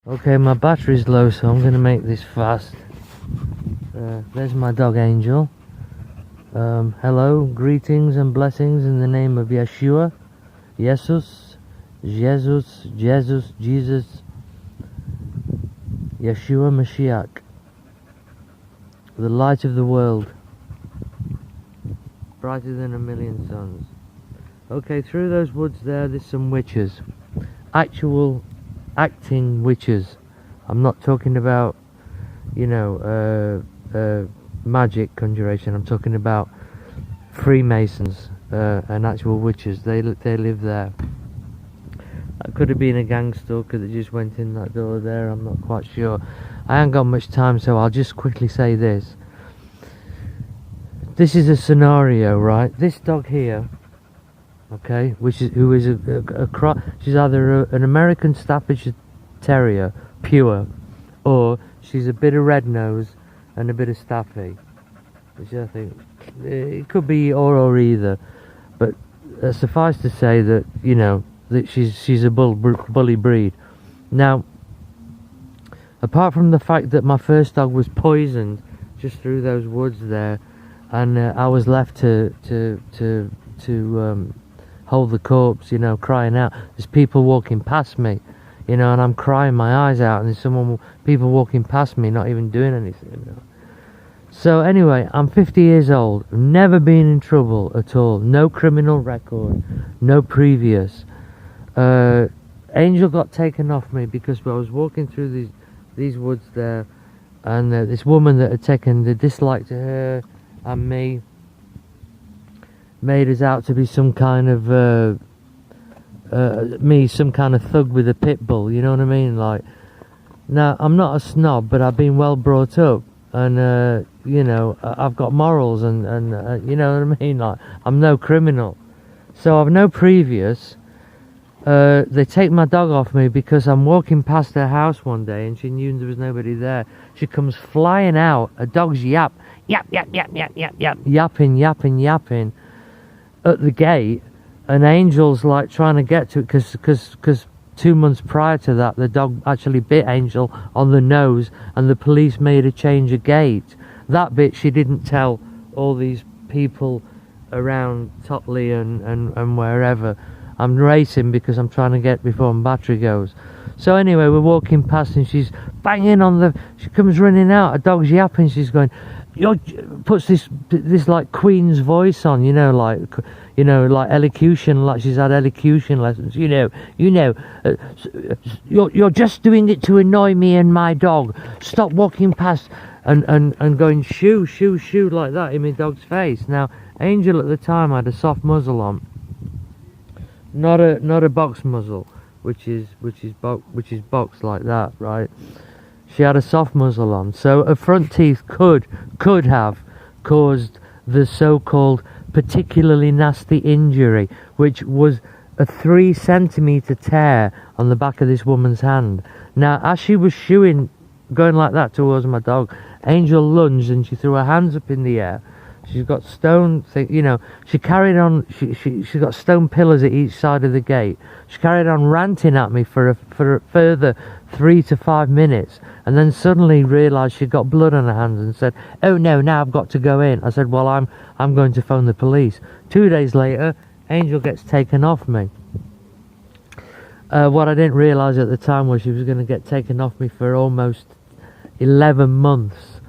Okay, my battery's low, so I'm going to make this fast. There's my dog Angel. Hello, greetings and blessings in the name of Yeshua, Jesus, Yeshua Mashiach, the light of the world, brighter than a million suns. Okay, through those woods there's some witches, actual acting witches. I'm not talking about, you know, magic conjuration. I'm talking about Freemasons and actual witches. They live there. That could have been a gang stalker that just went in that door there. I'm not quite sure. I haven't got much time, so I'll just quickly say this. This is a scenario, right? This dog here, okay, who is she's either an American Staffordshire Terrier, pure, or she's a bit of red nose and a bit of Staffy, which I think it could be or either. But suffice to say that, you know, that she's a bully breed. Now, apart from the fact that my first dog was poisoned just through those woods there, and I was left to hold the corpse, you know, crying out. There's people walking past me, you know, and I'm crying my eyes out, and there's people walking past me, not even doing anything, you know. So anyway, I'm 50 years old, never been in trouble at all, no criminal record, no previous. Angel got taken off me because I was walking through these woods there, and this woman that had taken the dislike to her and me made us out to be some kind of some kind of thug with a pit bull, you know what I mean? Like, now I'm not a snob, but I've been well brought up, and you know, I've got morals, and you know what I mean? Like, I'm no criminal, so I've no previous. They take my dog off me because I'm walking past her house one day and she knew there was nobody there. She comes flying out, a dog's yapping at the gate, and Angel's like trying to get to it because 2 months prior to that the dog actually bit Angel on the nose and the police made her change a gate. That bit she didn't tell all these people around Totley and wherever. I'm racing because I'm trying to get before my battery goes. So anyway, we're walking past and she's banging on she comes running out, a dog's yapping, she's going, puts this like Queen's voice on, you know, like elocution, like she's had elocution lessons, you're just doing it to annoy me and my dog. Stop walking past, and going shoo like that in my dog's face. Now, Angel at the time had a soft muzzle on. Not a box muzzle, which is boxed like that, right? She had a soft muzzle on, so her front teeth could have caused the so-called particularly nasty injury, which was a 3 centimeter tear on the back of this woman's hand. Now, as she was going like that towards my dog, Angel lunged and she threw her hands up in the air. She's got stone you know, she carried on, she's got stone pillars at each side of the gate. She carried on ranting at me for a further 3 to 5 minutes, and then suddenly realised she'd got blood on her hands and said, "Oh no, now I've got to go in." I said, "Well, I'm going to phone the police." 2 days later, Angel gets taken off me. What I didn't realise at the time was she was going to get taken off me for almost 11 months.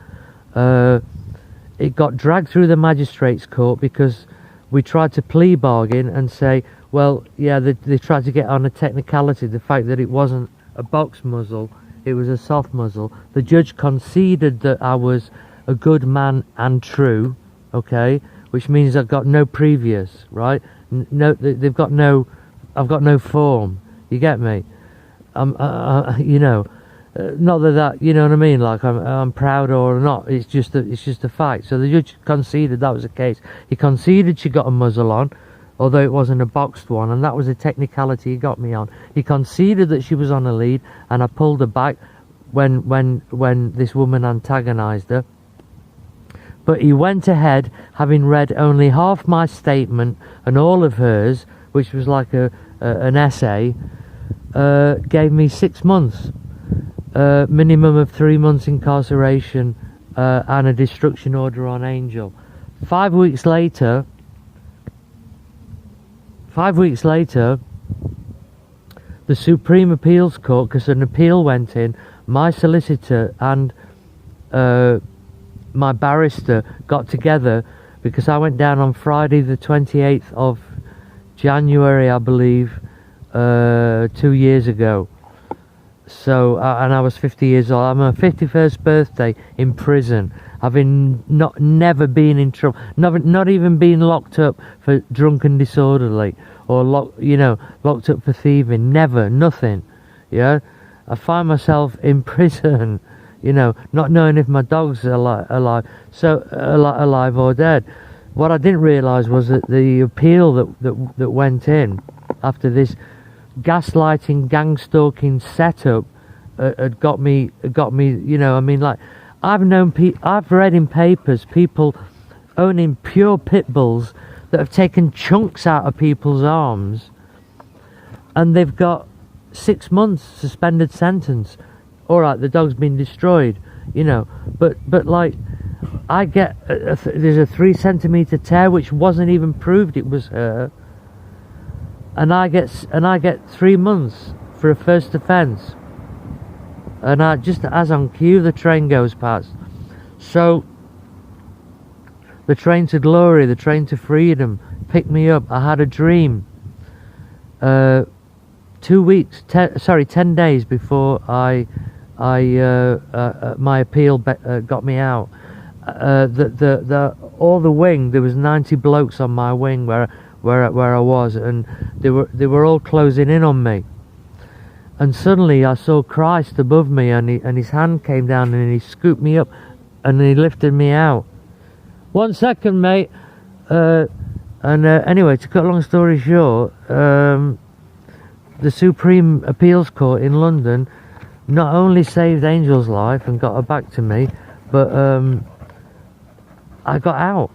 It got dragged through the magistrates' court because we tried to plea bargain and say, well, yeah, they tried to get on a technicality, the fact that it wasn't a box muzzle, it was a soft muzzle. The judge conceded that I was a good man and true, okay, which means I've got no previous, right? I've got no form. You get me? You know. Not that you know what I mean, like I'm proud or not, it's just a fact. So the judge conceded that was the case. He conceded she got a muzzle on, although it wasn't a boxed one, and that was a technicality he got me on. He conceded that she was on a lead, and I pulled her back when this woman antagonised her. But he went ahead, having read only half my statement and all of hers, which was like an essay, gave me 6 months. minimum of 3 months incarceration and a destruction order on Angel. 5 weeks later, the Supreme Appeals Court, because an appeal went in, my solicitor and my barrister got together, because I went down on Friday the 28th of January, I believe, 2 years ago. So, and I was 50 years old. I'm on my 51st birthday in prison, having never been in trouble, not even been locked up for drunk and disorderly, or locked up for thieving. Never, nothing. Yeah, I find myself in prison, not knowing if my dog's alive or dead. What I didn't realise was that the appeal that went in after this gaslighting, gang stalking setup had got me. Like, I've read in papers people owning pure pit bulls that have taken chunks out of people's arms, and they've got 6 months suspended sentence. All right, the dog's been destroyed, but like, I get there's a 3 centimeter tear which wasn't even proved it was her. And I get 3 months for a first offence, and just as on cue the train goes past. So the train to glory, the train to freedom picked me up. I had a dream 10 days before my appeal got me out. All the wing, there was 90 blokes on my wing where I was, and they were all closing in on me. And suddenly I saw Christ above me, and his hand came down and he scooped me up and he lifted me out. 1 second, mate. Anyway, to cut a long story short, the Supreme Appeals Court in London not only saved Angel's life and got her back to me, but I got out.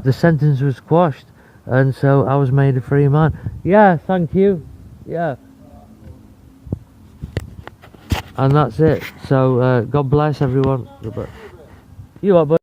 The sentence was quashed, and so I was made a free man. Yeah, thank you. Yeah. And that's it. So God bless everyone. You are, buddy.